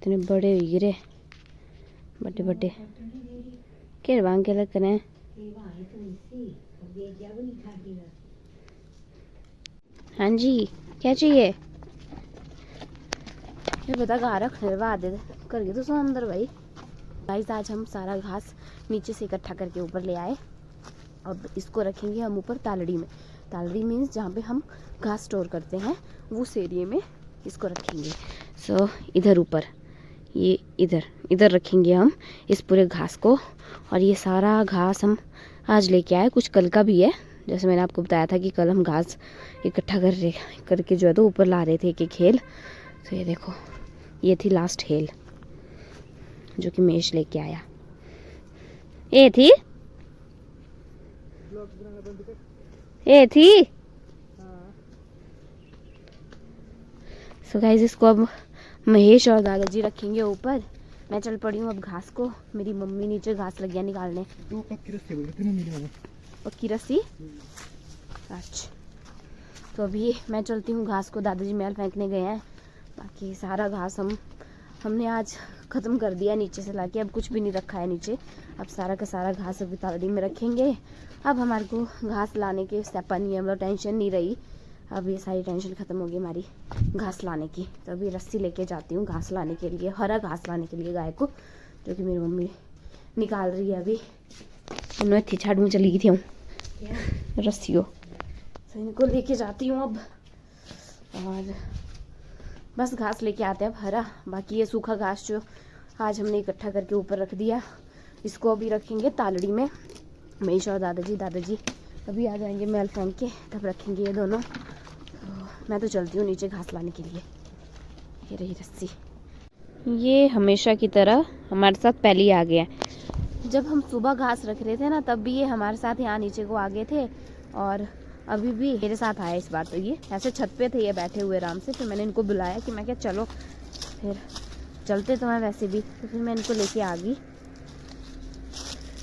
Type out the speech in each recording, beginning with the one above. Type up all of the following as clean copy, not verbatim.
इतने बड़े हो गिरे, बड़े बड़े के भांग के लग करें। हाँ जी, क्या चाहिए ये बता। कहाँ रख निर्वा दे करके तो सो अंदर भाई। गाइस आज हम सारा घास नीचे से इकट्ठा करके ऊपर ले आए। अब इसको रखेंगे हम ऊपर तालड़ी में। तालड़ी मीन्स जहाँ पे हम घास स्टोर करते हैं, वो उस एरिए में इसको रखेंगे। सो इधर ऊपर, ये इधर इधर रखेंगे हम इस पूरे घास को। और ये सारा घास हम आज लेके आए, कुछ कल का भी है। जैसे मैंने आपको बताया था कि कल हम घास इकट्ठा करके जो है तो ऊपर ला रहे थे एक एक हेल। तो ये देखो, ये थी लास्ट हेल जो कि महेश लेके आया। ये थी सो गाइस इसको अब महेश और दादाजी रखेंगे ऊपर। मैं चल पड़ी हूँ अब घास को। मेरी मम्मी नीचे घास लग गया निकालने। पक्की रस्सी, अच्छा। तो अभी मैं चलती हूँ घास को, दादाजी मैल फेंकने गए हैं। बाकी सारा घास हमने आज ख़त्म कर दिया नीचे से लाके। अब कुछ भी नहीं रखा है नीचे। अब सारा का सारा घास अभी तालड़ी में रखेंगे। अब हमारे को घास लाने के स्टेपा नहीं है, मतलब टेंशन नहीं रही। अब ये सारी टेंशन ख़त्म होगी हमारी घास लाने की। तो अभी रस्सी लेके जाती हूँ घास लाने के लिए, हरा घास लाने के लिए गाय को, जो कि मेरी मम्मी निकाल रही है अभी। उन्होंने थी छाड़ू चली गई थी हूँ रस्सियों, तो इनको लेके जाती हूँ अब। और बस घास लेके आते हैं अब हरा। बाकी ये सूखा घास जो आज हमने इकट्ठा करके ऊपर रख दिया, इसको अभी रखेंगे तालड़ी में। महेश और दादाजी अभी आ जाएंगे मैल फेंक के, तब रखेंगे ये दोनों। तो मैं तो चलती हूँ नीचे घास लाने के लिए। ये रही रस्सी। ये हमेशा की तरह हमारे साथ पहले ही आ गया। जब हम सुबह घास रख रहे थे ना, तब भी ये हमारे साथ यहाँ नीचे को आ गए थे। और अभी भी मेरे साथ आया इस बार। तो ये ऐसे छत पे थे ये बैठे हुए आराम से। फिर मैंने इनको बुलाया कि मैं क्या चलो, फिर चलते तो मैं वैसे भी। तो फिर मैं इनको लेके आ गई।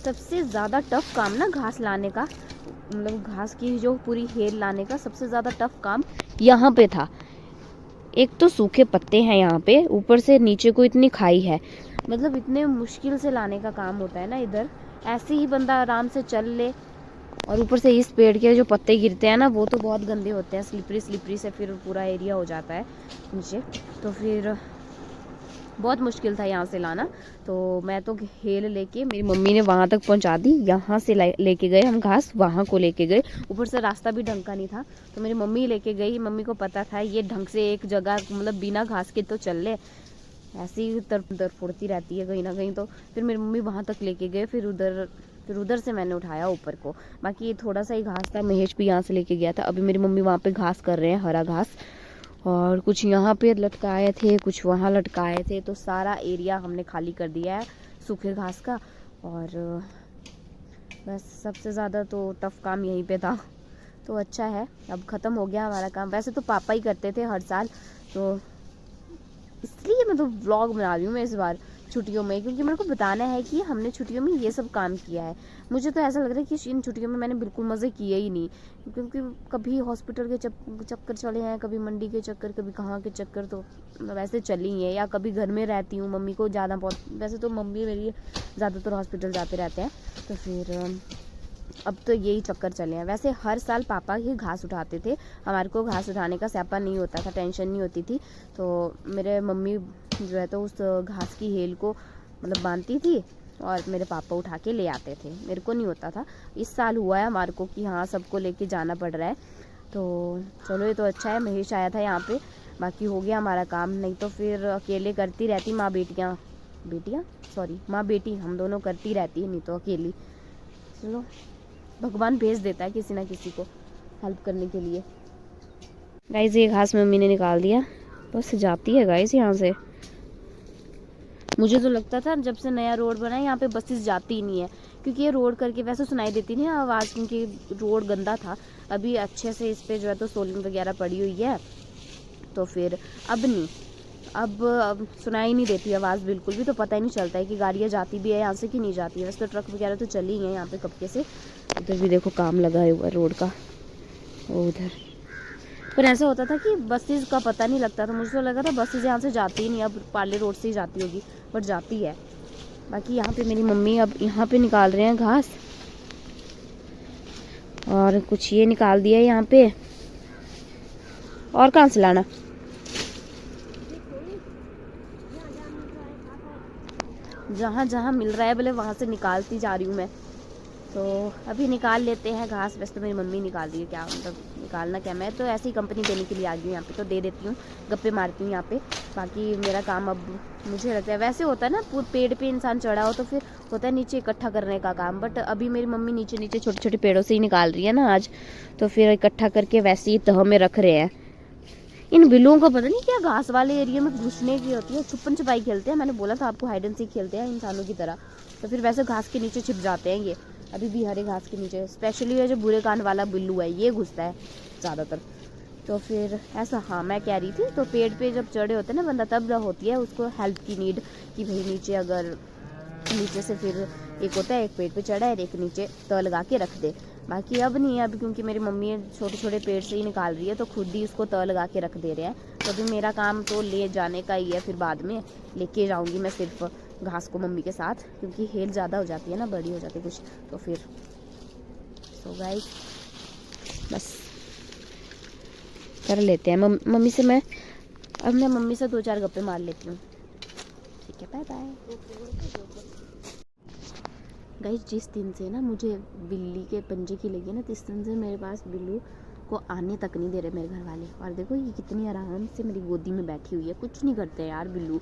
सबसे ज़्यादा टफ काम ना घास लाने का, मतलब घास की जो पूरी हेल लाने का सबसे ज़्यादा टफ काम यहाँ पे था। एक तो सूखे पत्ते हैं यहाँ पे, ऊपर से नीचे को इतनी खाई है, मतलब इतने मुश्किल से लाने का काम होता है ना इधर। ऐसे ही बंदा आराम से चल ले, और ऊपर से इस पेड़ के जो पत्ते गिरते हैं ना, वो तो बहुत गंदे होते हैं, स्लिपरी से फिर पूरा एरिया हो जाता है नीचे। तो फिर बहुत मुश्किल था यहाँ से लाना। तो मैं तो हेल लेके, मेरी मम्मी ने वहाँ तक पहुँचा दी। यहाँ से लेके गए हम घास, वहाँ को लेके गए। ऊपर से रास्ता भी ढंग का नहीं था, तो मेरी मम्मी लेके गई। मम्मी को पता था ये ढंग से एक जगह, मतलब बिना घास के तो चल ले, ऐसे ही उधर फुड़ती रहती है कहीं ना कहीं। तो फिर मेरी मम्मी वहाँ तक लेके गए। फिर उधर से मैंने उठाया ऊपर को। बाकी थोड़ा सा ही घास था, महेश भी यहाँ से लेके गया था। अभी मेरी मम्मी वहाँ पे घास कर रहे हैं, हरा घास। और कुछ यहाँ पे लटकाए थे, कुछ वहाँ लटकाए थे। तो सारा एरिया हमने खाली कर दिया है सूखे घास का। और बस सबसे ज़्यादा तो टफ काम यहीं पे था। तो अच्छा है, अब ख़त्म हो गया हमारा काम। वैसे तो पापा ही करते थे हर साल, तो इसलिए मैं तो व्लॉग बना रही हूँ मैं इस बार छुट्टियों में, क्योंकि मेरे को बताना है कि हमने छुट्टियों में ये सब काम किया है। मुझे तो ऐसा लग रहा है कि इन छुट्टियों में मैंने बिल्कुल मज़े किए ही नहीं, क्योंकि कभी हॉस्पिटल के चक्कर चले हैं, कभी मंडी के चक्कर, कभी कहाँ के चक्कर, तो वैसे चली हैं। या कभी घर में रहती हूँ, मम्मी को ज़्यादा बहुत, वैसे तो मम्मी मेरी ज़्यादातर हॉस्पिटल जाते रहते हैं। तो फिर अब तो यही चक्कर चले हैं। वैसे हर साल पापा ही घास उठाते थे, हमारे को घास उठाने का स्यापा नहीं होता था, टेंशन नहीं होती थी। तो मेरे मम्मी जो है तो उस घास की हेल को मतलब बांधती थी, और मेरे पापा उठा के ले आते थे, मेरे को नहीं होता था। इस साल हुआ है हमारे को कि हाँ सबको लेके जाना पड़ रहा है। तो चलो ये तो अच्छा है, महेश आया था यहाँ पे, बाकी हो गया हमारा काम। नहीं तो फिर अकेले करती रहती माँ बेटी, हम दोनों करती रहती है, नहीं तो अकेली। चलो भगवान भेज देता है किसी ना किसी को हेल्प करने के लिए। गाइस ये घास मम्मी ने निकाल दिया, बस जाती है गाइस यहाँ से। मुझे तो लगता था जब से नया रोड बना है यहाँ पे बसेस जाती ही नहीं है, क्योंकि ये रोड करके वैसे सुनाई देती नहीं आवाज़, क्योंकि रोड गंदा था। अभी अच्छे से इस पे जो है तो सोलिंग वगैरह पड़ी हुई है, तो फिर अब नहीं, अब सुनाई नहीं देती आवाज़ बिल्कुल भी। तो पता ही नहीं चलता है कि गाड़ियाँ जाती भी है यहाँ से कि नहीं जाती है। वैसे तो ट्रक वगैरह तो चली ही हैं यहाँ पे कब के से। उधर भी देखो काम लगा हुआ रोड का, वो उधर। पर ऐसा होता था कि बसेस का पता नहीं लगता था, मुझे तो लगा था बसेस यहाँ से जाती ही नहीं, अब पार्ले रोड से ही जाती होगी, बट जाती है। बाकी यहाँ पे मेरी मम्मी अब यहाँ पे निकाल रहे हैं घास, और कुछ ये निकाल दिया है यहाँ पे। और कहाँ से लाना? जहाँ जहाँ मिल रहा है बोले वहाँ से निकालती जा रही हूँ मैं। तो अभी निकाल लेते हैं घास। वैसे तो मेरी मम्मी निकाल रही है, क्या मतलब निकालना क्या, मैं तो ऐसी कंपनी देने के लिए आ गई हूँ यहाँ पे, तो दे देती हूँ, गप्पे मारती हूँ यहाँ पे। बाकी मेरा काम अब मुझे लगता है, वैसे होता है ना पेड़ पे इंसान चढ़ा हो तो फिर होता है नीचे इकट्ठा करने का काम, बट अभी मेरी मम्मी नीचे नीचे छोटे छोटे पेड़ों से ही निकाल रही है ना आज, तो फिर इकट्ठा करके वैसे ही तह में रख रहे हैं। इन बिल्लुओं को पता नहीं क्या घास वाले एरिया में घुसने की होती है, छुपन छुपाई खेलते हैं, मैंने बोला था आपको हाइड एंड सीक खेलते हैं इंसानों की तरह, तो फिर वैसे घास के नीचे छिप जाते हैं ये। अभी भी हरे घास के नीचे, स्पेशली ये जो बुरे कान वाला बिल्लू है ये घुसता है ज़्यादातर। तो फिर ऐसा, हाँ मैं कह रही थी, तो पेड़ पे जब चढ़े होते हैं ना बंदा, तब होती है उसको हेल्प की नीड, कि भाई नीचे अगर नीचे से फिर एक होता है, एक पेड़ पे चढ़ा है, एक नीचे तो लगा के रख दे। बाकी अब नहीं है, अब क्योंकि मेरी मम्मी छोटे छोटे पेड़ से ही निकाल रही है, तो खुद ही उसको तय लगा के रख दे रहे हैं। तो अभी मेरा काम तो ले जाने का ही है, फिर बाद में लेके जाऊंगी मैं सिर्फ घास को मम्मी के साथ, क्योंकि हेल ज़्यादा हो जाती है ना, बड़ी हो जाती है कुछ, तो फिर सो गाइस बस कर लेते हैं। मम्मी से मैं मम्मी से 2-4 गप्पे मार लेती हूँ। ठीक है, बाय बाय। गाइस जिस दिन से ना मुझे बिल्ली के पंजे की लगी ना, इस दिन से मेरे पास बिल्लू को आने तक नहीं दे रहे मेरे घर वाले। और देखो ये कितनी आराम से मेरी गोदी में बैठी हुई है, कुछ नहीं करते हैं यार बिल्लू।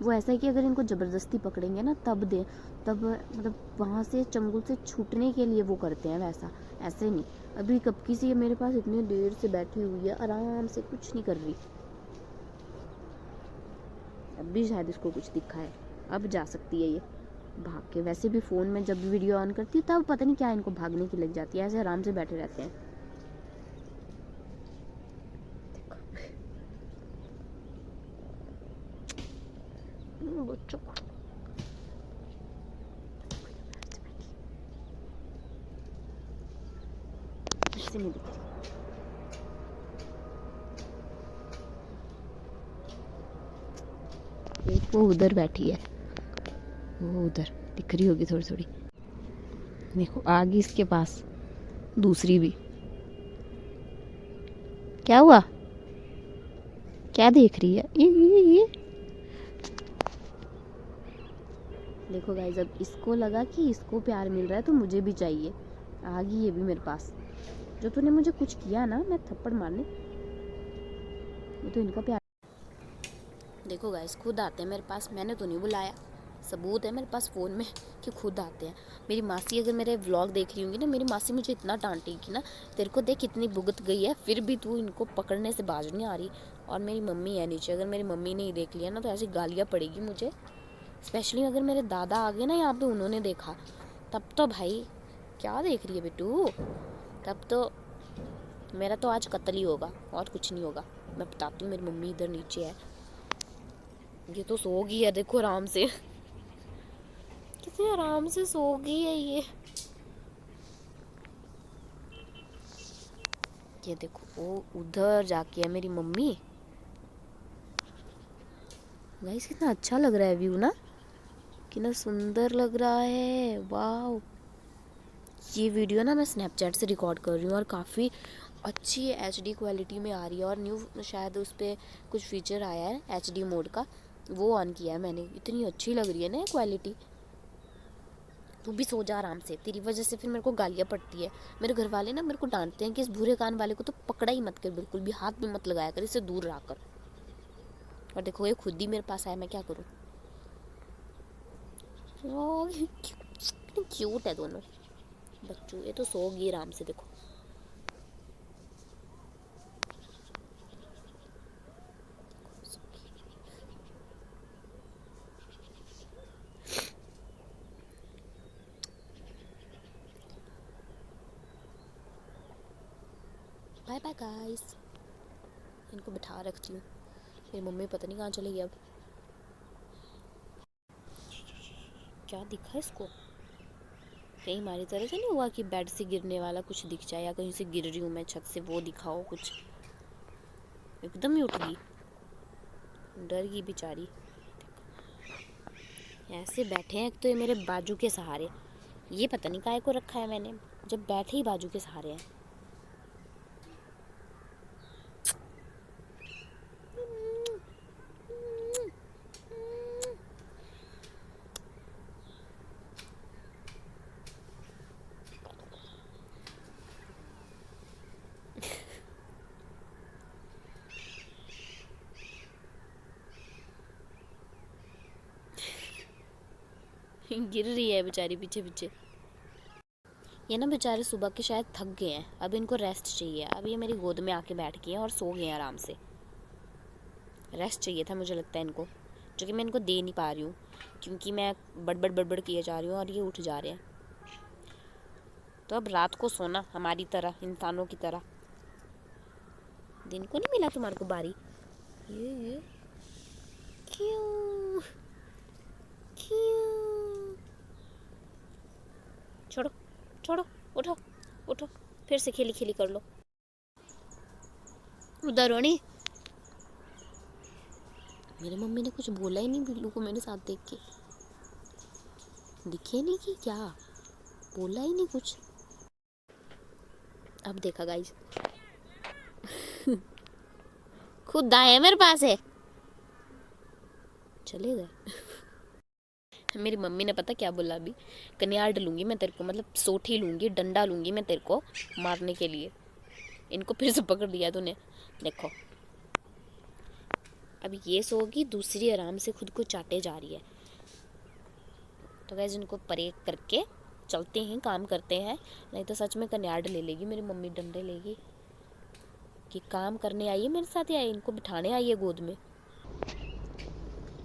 वो ऐसा है कि अगर इनको ज़बरदस्ती पकड़ेंगे ना तब मतलब वहाँ से चंगुल से छूटने के लिए वो करते हैं, वैसा ऐसे नहीं। अभी कब की सी ये मेरे पास इतनी देर से बैठी हुई है आराम से, कुछ नहीं कर रही। अब भी शायद इसको कुछ दिखा है, अब जा सकती है ये भाग के। वैसे भी फ़ोन में जब भी वीडियो ऑन करती हूँ तब पता नहीं क्या इनको भागने की लग जाती है, ऐसे आराम से बैठे रहते हैं। बच्चों ऐसे नहीं दिख रही। एक वो उधर बैठी है, वो उधर दिख रही होगी थोड़ी थोड़ी, देखो आ गई इसके पास दूसरी भी। क्या हुआ, क्या देख रही है ये? देखो गाइस, अब इसको लगा कि इसको प्यार मिल रहा है तो मुझे भी चाहिए, आ गई ये भी मेरे पास। जो तूने मुझे कुछ किया ना, मैं थप्पड़ मारने, ये तो इनका प्यार। देखो गाइस खुद आते हैं मेरे पास, मैंने तो नहीं बुलाया, सबूत है मेरे पास फ़ोन में कि खुद आते हैं। मेरी मासी अगर मेरे व्लॉग देख रही होंगी ना, मेरी मासी मुझे इतना डांटेगी ना, तेरे को देख कितनी भुगत गई है, फिर भी तू इनको पकड़ने से बाज नहीं आ रही। और मेरी मम्मी है नीचे, अगर मेरी मम्मी ने ही देख लिया ना तो ऐसी गालियाँ पड़ेगी मुझे। स्पेशली अगर मेरे दादा आ गए ना यहाँ पे, उन्होंने देखा तब तो भाई क्या देख रही है बेटू, तब तो मेरा तो आज कत्ल ही होगा और कुछ नहीं होगा। मैं बताती हूँ, मेरी मम्मी इधर नीचे है, ये तो सो गई है, देखो आराम से, कितनी आराम से सो गई है ये देखो वो उधर जाके है मेरी मम्मी। गाइस कितना अच्छा लग रहा है व्यू ना, कितना सुंदर लग रहा है, वाह। ये वीडियो ना मैं स्नैपचैट से रिकॉर्ड कर रही हूँ और काफ़ी अच्छी HD क्वालिटी में आ रही है, और न्यू शायद उस पर कुछ फीचर आया है HD मोड का, वो ऑन किया है मैंने। इतनी अच्छी लग रही है ना क्वालिटी। तू भी सो जा आराम से, तेरी वजह से फिर मेरे को गालियाँ पड़ती है। मेरे घर वाले ना मेरे को डांटते हैं कि इस भूरे कान वाले को तो पकड़ा ही मत कर, बिल्कुल भी हाथ भी मत लगाया कर, इससे दूर रहा कर। और देखो ये खुद ही मेरे पास आया, मैं क्या करूँ। क्यूट है दोनों बच्चों, ये तो सो गई आराम से, देखो। बाय बाय गाइस, इनको बिठा रखती हूँ, मेरी मम्मी पता नहीं कहाँ चली गई अब। क्या दिखा इसको, कहीं हमारी तरह से नहीं हुआ कि बेड से गिरने वाला कुछ दिख जाए, या कहीं से गिर रही हूँ मैं छत से, वो दिखाओ कुछ। एकदम ही उठ गई, डर गई बेचारी। ऐसे बैठे हैं, एक तो ये मेरे बाजू के सहारे, ये पता नहीं काहे को रखा है मैंने, जब बैठे ही बाजू के सहारे हैं। गिर रही है बेचारी पीछे पीछे। ये ना बेचारे सुबह के शायद थक गए हैं, अब इनको रेस्ट चाहिए। अब ये मेरी गोद में आके बैठ गए हैं और सो गए हैं आराम से। रेस्ट चाहिए था मुझे लगता है इनको, जो कि मैं इनको दे नहीं पा रही हूँ क्योंकि मैं बड़बड़ बड़बड़ किए जा रही हूँ और ये उठ जा रहे हैं। तो अब रात को सोना हमारी तरह, इंसानों की तरह। दिन को नहीं मिला तुम्हारे को बारी? ये क्यों क्यों? छोड़ो छोड़ो, उठो उठो, फिर से खेली खेली कर लो। उधर रोनी, मेरी मम्मी ने कुछ बोला ही नहीं बिल्लू को मेरे साथ देख के, दिखे नहीं कि क्या बोला ही नहीं कुछ। अब देखा गाइस खुद आए मेरे पास है, चले गए। मेरी मम्मी ने पता क्या बोला अभी, कन्याड़ लूंगी मैं तेरे को, मतलब सोठी लूंगी, डंडा लूंगी मैं तेरे को मारने के लिए। इनको फिर से पकड़ लिया तूने, देखो। अब ये सोगी, दूसरी आराम से खुद को चाटे जा रही है। तो गाइस इनको परे करके चलते हैं, काम करते हैं, नहीं तो सच में कन्याड़ ले लेगी मेरी मम्मी, डंडे लेगी कि काम करने आई है मेरे साथ या इनको बिठाने आई है गोद में।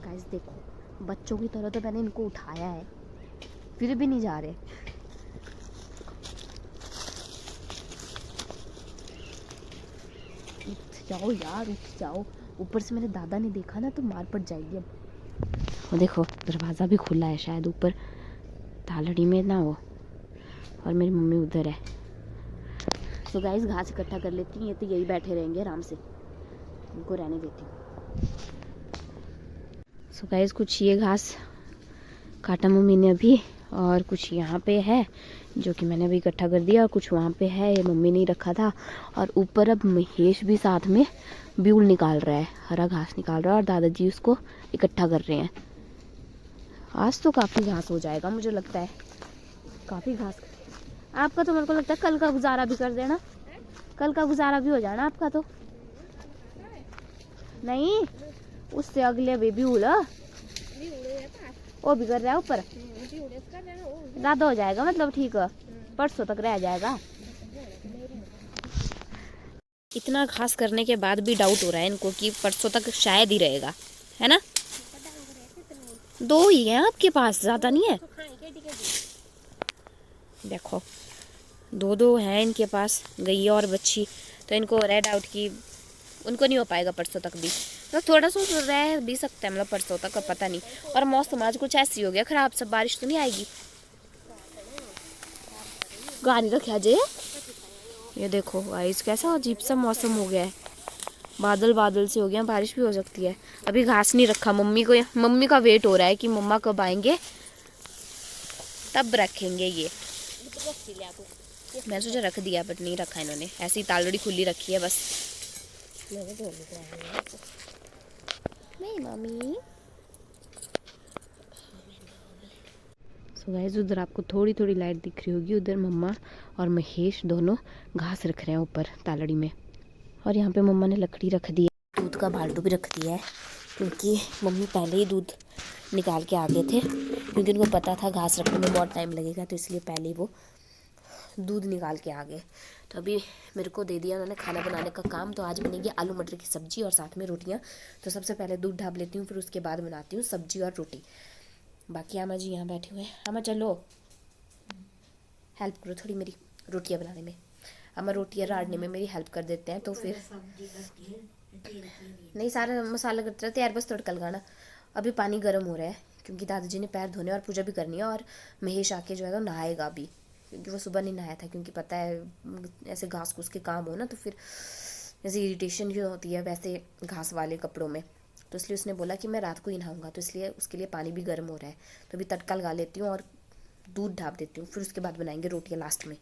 गाइस देखो, बच्चों की तरह तो मैंने इनको उठाया है, फिर भी नहीं जा रहे। उठ जाओ यार, उठ जाओ। ऊपर से मेरे दादा ने देखा ना तो मार पड़ जाएगी अब। वो देखो दरवाज़ा भी खुला है, शायद ऊपर तालड़ी में ना हो, और मेरी मम्मी उधर है। तो गाइस घास इकट्ठा कर लेती हैं, ये तो यही बैठे रहेंगे आराम से, इनको रहने देती हूँ। सो गाइस कुछ ये घास काटा मम्मी ने अभी, और कुछ यहाँ पे है जो कि मैंने अभी इकट्ठा कर दिया, और कुछ वहाँ पे है, ये मम्मी ने रखा था। और ऊपर अब महेश भी साथ में ब्यूल निकाल रहा है, हरा घास निकाल रहा है, और दादाजी उसको इकट्ठा कर रहे हैं। आज तो काफ़ी घास हो जाएगा मुझे लगता है, काफ़ी घास। आपका तो मेरे को लगता है कल का गुजारा भी कर देना, कल का गुजारा भी हो जाना आपका तो। नहीं, उससे अगले बेबी उड़ा वो भी कर रहा है ऊपर, ज़्यादा हो जाएगा मतलब, ठीक है परसों तक रह जाएगा। इतना घास करने के बाद भी डाउट हो रहा है इनको कि परसों तक शायद ही रहेगा, है ना? दो ही हैं आपके पास, ज़्यादा नहीं है। देखो दो दो हैं इनके पास, गैया और बच्ची, तो इनको हो रहा है डाउट कि उनको नहीं हो पाएगा परसों तक भी। तो थोड़ा सा रह भी सकता है मतलब परसों तक का, पता नहीं। और मौसम आज कुछ ऐसी हो गया खराब, सब बारिश तो नहीं आएगी। गाड़ी रखा जे, ये देखो गाइस कैसा अजीब सा मौसम हो गया है, बादल बादल से हो गया, बारिश भी हो सकती है। अभी घास नहीं रखा, मम्मी का वेट हो रहा है कि मम्मा कब आएंगे तब रखेंगे ये। मैं सोचा रख दिया बट नहीं रखा इन्होंने, ऐसी तालड़ी खुली रखी है बस। नहीं मम्मी। सो गाइस उधर आपको थोड़ी थोड़ी लाइट दिख रही होगी, उधर मम्मा और महेश दोनों घास रख रहे हैं ऊपर तालड़ी में। और यहाँ पे मम्मा ने लकड़ी रख दी है, दूध का बाल्टू भी रख दिया है, क्योंकि मम्मी पहले ही दूध निकाल के आ गए थे, क्योंकि उनको पता था घास रखने में बहुत टाइम लगेगा, तो इसलिए पहले ही वो दूध निकाल के आ गए। तो अभी मेरे को दे दिया उन्होंने खाना बनाने का काम। तो आज बनेगी आलू मटर की सब्जी और साथ में रोटियां। तो सबसे पहले दूध ढाप लेती हूँ, फिर उसके बाद बनाती हूँ सब्जी और रोटी। बाकी आमा जी यहाँ बैठे हुए हैं। आमा चलो हेल्प करो थोड़ी मेरी रोटियां बनाने में। आमा रोटियां राड़ने में मेरी हेल्प कर देते हैं, तो फिर नहीं सारा मसाला करते रहते यार, बस तड़का लगाना। अभी पानी गर्म हो रहा है क्योंकि दादाजी ने पैर धोने और पूजा भी करनी है, और महेश आके जो है वो नहाएगा अभी, क्योंकि वो सुबह नहीं नहाया था, क्योंकि पता है ऐसे घास घूस के काम हो ना तो फिर जैसे इरिटेशन जो होती है वैसे घास वाले कपड़ों में। तो इसलिए उसने बोला कि मैं रात को ही नहाऊंगा, तो इसलिए उसके लिए पानी भी गर्म हो रहा है। तो अभी तड़का लगा लेती हूँ और दूध ढाप देती हूँ, फिर उसके बाद बनाएंगे रोटियाँ लास्ट में।